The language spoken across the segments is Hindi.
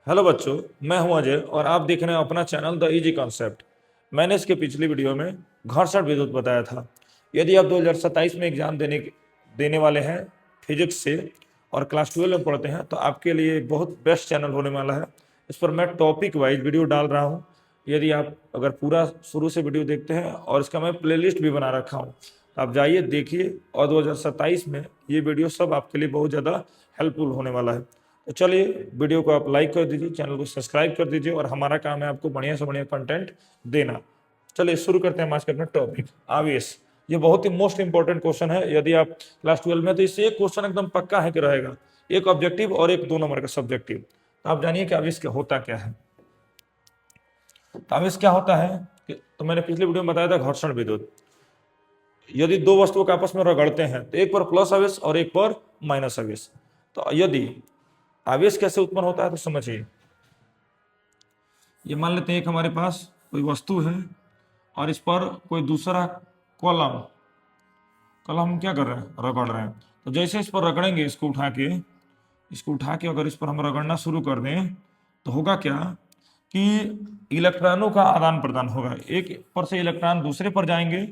हेलो बच्चों, मैं हूं अजय और आप देख रहे हैं अपना चैनल द इजी कॉन्सेप्ट। मैंने इसके पिछली वीडियो में घर्षण विद्युत बताया था। यदि आप 2027 में एग्जाम देने वाले हैं फिजिक्स से और क्लास 12 में पढ़ते हैं तो आपके लिए बहुत बेस्ट चैनल होने वाला है। इस पर मैं टॉपिक वाइज वीडियो डाल रहा हूँ। यदि आप अगर पूरा शुरू से वीडियो देखते हैं और इसका मैं प्लेलिस्ट भी बना रखा हूँ, तो आप जाइए देखिए और 2027 में ये वीडियो सब आपके लिए बहुत ज़्यादा हेल्पफुल होने वाला है। तो चलिए वीडियो को आप लाइक कर दीजिए, चैनल को सब्सक्राइब कर दीजिए और हमारा काम है आपको बढ़िया से बढ़िया कंटेंट देना। चलिए शुरू करते हैं आज का अपना टॉपिक, आवेश। ये बहुत ही मोस्ट इंपॉर्टेंट क्वेश्चन है। यदि आप क्लास 12 में, तो इससे एक क्वेश्चन एकदम पक्का है कि रहेगा, एक ऑब्जेक्टिव और एक 2 नंबर का सब्जेक्टिव। तो आप जानिए कि आवेश क्या होता क्या है। तो आवेश क्या होता है तो मैंने पिछले वीडियो में बताया था घर्षण विद्युत। यदि दो वस्तुओं को आपस में रगड़ते हैं तो एक पर प्लस आवेश और एक पर माइनस आवेश। तो यदि आवेश कैसे उत्पन्न होता है तो समझिए। ये मान लेते हैं एक हमारे पास कोई वस्तु है और इस पर कोई दूसरा कॉलम कॉलम हम क्या कर रहे हैं, रगड़ रहे हैं। तो जैसे इस पर रगड़ेंगे, इसको उठा के अगर इस पर हम रगड़ना शुरू कर दें तो होगा क्या कि इलेक्ट्रॉनों का आदान प्रदान होगा। एक पर से इलेक्ट्रॉन दूसरे पर जाएंगे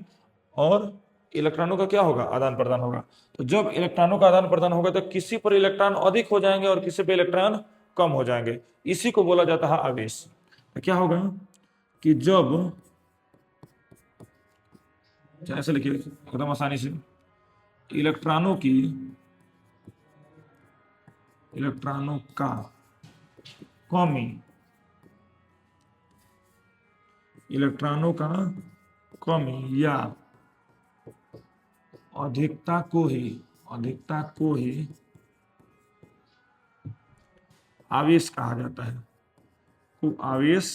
और इलेक्ट्रॉनों का क्या होगा, आदान प्रदान होगा। तो जब इलेक्ट्रॉनों का आदान प्रदान होगा तो किसी पर इलेक्ट्रॉन अधिक हो जाएंगे और किसी पर इलेक्ट्रॉन कम हो जाएंगे। इसी को बोला जाता है आवेश। तो क्या होगा कि जब, ऐसे लिखिए एकदम आसानी से, इलेक्ट्रॉनों की इलेक्ट्रॉनों का कमी इलेक्ट्रॉनों का कमी या अधिकता को ही आवेश कहा जाता है। को आवेश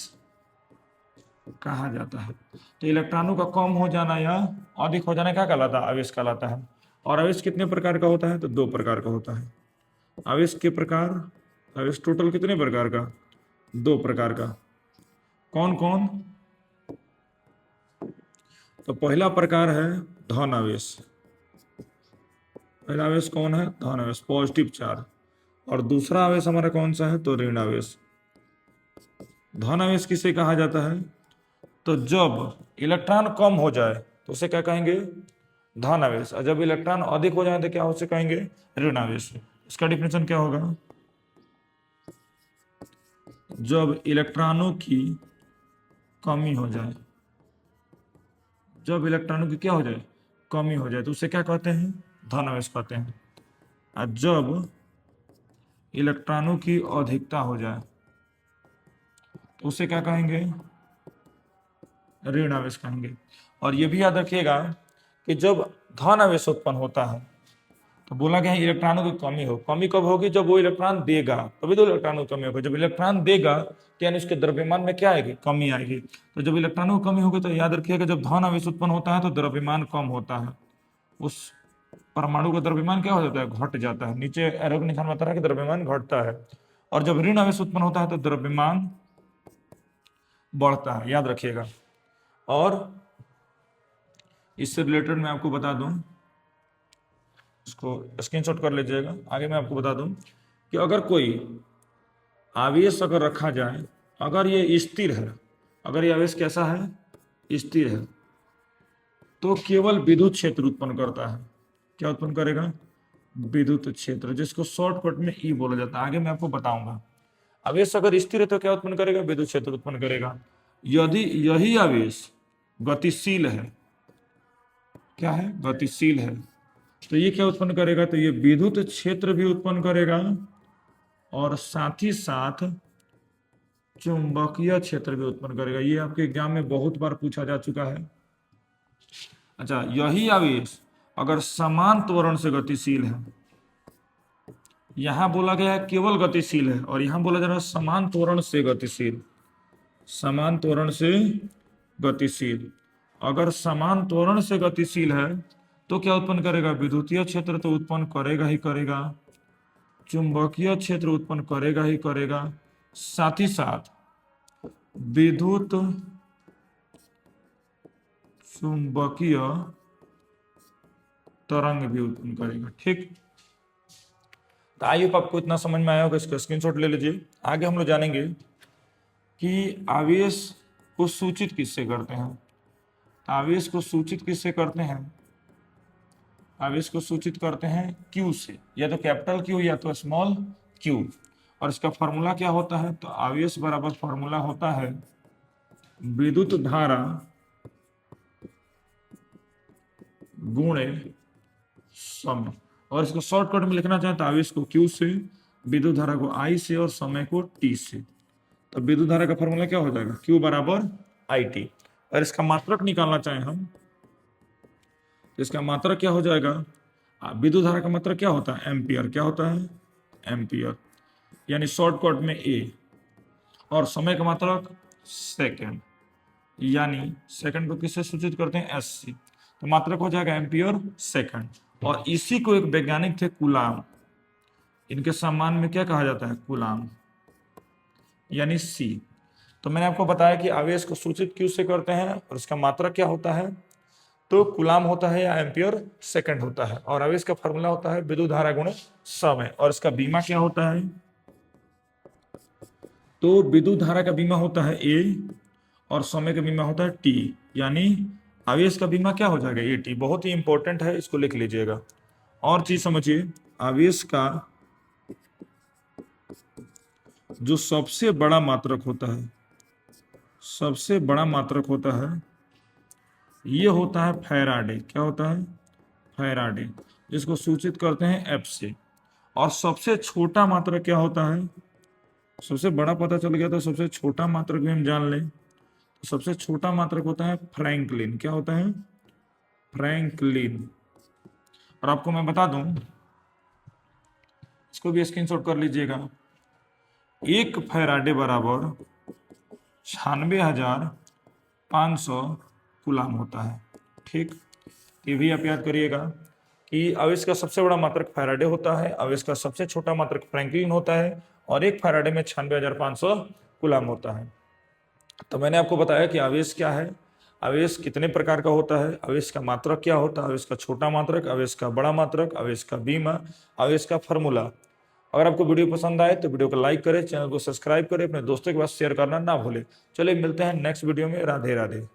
कहा जाता है। तो इलेक्ट्रॉनों का कम हो जाना या अधिक हो जाना क्या कहलाता है, आवेश कहलाता है। और आवेश कितने प्रकार का होता है तो 2 प्रकार का होता है। आवेश के प्रकार, आवेश टोटल कितने प्रकार का, 2 प्रकार का। कौन कौन? तो पहला प्रकार है धन आवेश। पहला आवेश कौन है, धन आवेश, पॉजिटिव चार्ज। और दूसरा आवेश हमारा कौन सा है तो ऋण आवेश। धन आवेश किसे कहा जाता है तो जब इलेक्ट्रॉन कम हो जाए तो उसे क्या कहेंगे, धन आवेश। और जब इलेक्ट्रॉन अधिक हो जाए तो क्या उसे कहेंगे, ऋण आवेश। इसका डिफिनेशन क्या होगा, जब इलेक्ट्रॉनों की कमी हो जाए, जब इलेक्ट्रॉनों की क्या हो जाए, कमी हो जाए, तो उसे क्या कहते हैं, धन आवेश कहते हैं। और जब इलेक्ट्रॉनों की अधिकता हो जाए तो उसे क्या कहेंगे, ऋण आवेश कहेंगे। और ये भी याद रखिएगा कि जब धन आवेश उत्पन्न होता है तो बोला गया है इलेक्ट्रॉनों की कमी हो। कमी कब होगी, जब वो इलेक्ट्रॉन देगा, तभी तो इलेक्ट्रॉनों की कमी होगी। जब इलेक्ट्रॉन देगा तो यानी उसके द्रव्यमान में क्या आएगी, कमी आएगी। तो जब इलेक्ट्रॉनों की कमी होगी तो याद रखिएगा जब धन आवेश उत्पन्न होता है तो द्रव्यमान कम होता है। उस परमाणु का द्रव्यमान क्या हो जाता है, घट जाता है। नीचे एरो का निशान बता रहा है कि द्रव्यमान घटता है। और जब ऋण आवेश उत्पन्न होता है तो द्रव्यमान बढ़ता है, याद रखिएगा। और इससे रिलेटेड मैं आपको बता दूं, इसको स्क्रीनशॉट कर लीजिएगा। आगे मैं आपको बता दूं कि अगर कोई आवेश अगर रखा जाए, अगर ये स्थिर है, अगर ये आवेश कैसा है, स्थिर है, तो केवल विद्युत क्षेत्र उत्पन्न करता है। क्या उत्पन्न करेगा, विद्युत क्षेत्र, जिसको शॉर्टकट में ई बोला जाता है। आगे मैं आपको बताऊंगा। आवेश अगर स्थिर है तो क्या उत्पन्न करेगा, विद्युत क्षेत्र उत्पन्न करेगा। यदि यही आवेश गतिशील है, क्या है, गतिशील है, तो ये क्या उत्पन्न करेगा, तो ये विद्युत क्षेत्र भी उत्पन्न करेगा और साथ ही साथ चुंबकीय क्षेत्र भी उत्पन्न करेगा। ये आपके एग्जाम में बहुत बार पूछा जा चुका है। अच्छा, यही आवेश अगर समान त्वरण से गतिशील है, यहां बोला गया है केवल गतिशील है और यहां बोला जा रहा है समान त्वरण से गतिशील, समान त्वरण से गतिशील। अगर समान त्वरण से गतिशील है तो क्या उत्पन्न करेगा, विद्युतीय क्षेत्र तो उत्पन्न करेगा ही करेगा, चुंबकीय क्षेत्र उत्पन्न करेगा ही करेगा, साथ ही साथ विद्युत चुंबकीय तरंग भी उत्पन्न करेगा। ठीक, तो आई होप आपको इतना समझ में आया होगा, इसका स्क्रीनशॉट ले लीजिए। आगे हम लोग जानेंगे कि आवेश को सूचित किससे करते हैं। आवेश को सूचित किससे करते हैं? आवेश को सूचित करते हैं Q से, या तो कैपिटल Q या तो स्मॉल q। और इसका फॉर्मूला क्या होता है? तो आवेश बराबर फॉर्मूला होता है विद्युत धारा गुणे समय। और इसको शॉर्टकट में लिखना चाहें तो आवेश को Q से, विद्युत धारा को I से और समय को T से। तो विद्युत धारा का फॉर्मूला क्या हो जाएगा? Q बराबर IT। और इसका मात्रक निकालना चाहें हम, इसका मात्रक क्या हो जाएगा? विद्युत धारा का मात्रक क्या होता है? एम्पियर। क्या होता है? एम्पियर, यानी शॉर्टकट में A। और समय का मात्रक सेकंड, यानी सेकंड को किससे सूचित करते हैं? S से। तो मात्रक हो जाएगा एम्पियर सेकंड। और इसी को एक वैज्ञानिक थे कूलाम, इनके सम्मान में क्या कहा जाता है? कूलाम, यानी C। तो मैंने आपको बताया कि आवेश को सूचित क्यों से करते हैं और इसका मात्रक क्या होता है? तो कूलाम होता है या एम्पियर सेकंड होता है। और आवेश का फॉर्मूला होता है विद्युत धारा गुणे समय। और इसका बीमा क्या होता है? तो विद्युत धारा का बीमा होता है A और समय का बीमा होता है T, यानी आवेश का बीमा क्या हो जाएगा? AT। बहुत ही इंपॉर्टेंट है, इसको लिख लीजिएगा। और चीज समझिए, आवेश का जो सबसे बड़ा मात्रक होता है, सबसे बड़ा मात्रक होता है, ये होता है फैराडे। क्या होता है? फैराडे, जिसको सूचित करते हैं F से। और सबसे छोटा मात्रक क्या होता है? सबसे बड़ा पता चल गया, तो सबसे छोटा मात्रक भी हम जान लें। तो सबसे छोटा मात्रक होता है फ्रैंकलिन। क्या होता है? फ्रैंकलिन। और आपको मैं बता दूं, इसको भी स्क्रीनशॉट कर लीजिएगा। एक फैराडे बराबर 96,500 कूलाम होता है। ठीक, ये भी आप याद करिएगा कि आवेश का सबसे बड़ा मात्रक फैराडे होता है, आवेश का सबसे छोटा मात्रक फ्रैंकलिन होता है, और एक फैराडे में 96,500 कूलाम होता है। तो मैंने आपको बताया कि आवेश क्या है, आवेश कितने प्रकार का होता है, आवेश का मात्रक क्या होता है, आवेश का छोटा मात्रक, आवेश का बड़ा मात्रक, आवेश का बीमा, आवेश का फॉर्मूला। अगर आपको वीडियो पसंद आए तो वीडियो को लाइक करें, चैनल को सब्सक्राइब करें, अपने दोस्तों के पास शेयर करना ना भूलें। चलिए मिलते हैं नेक्स्ट वीडियो में। राधे राधे।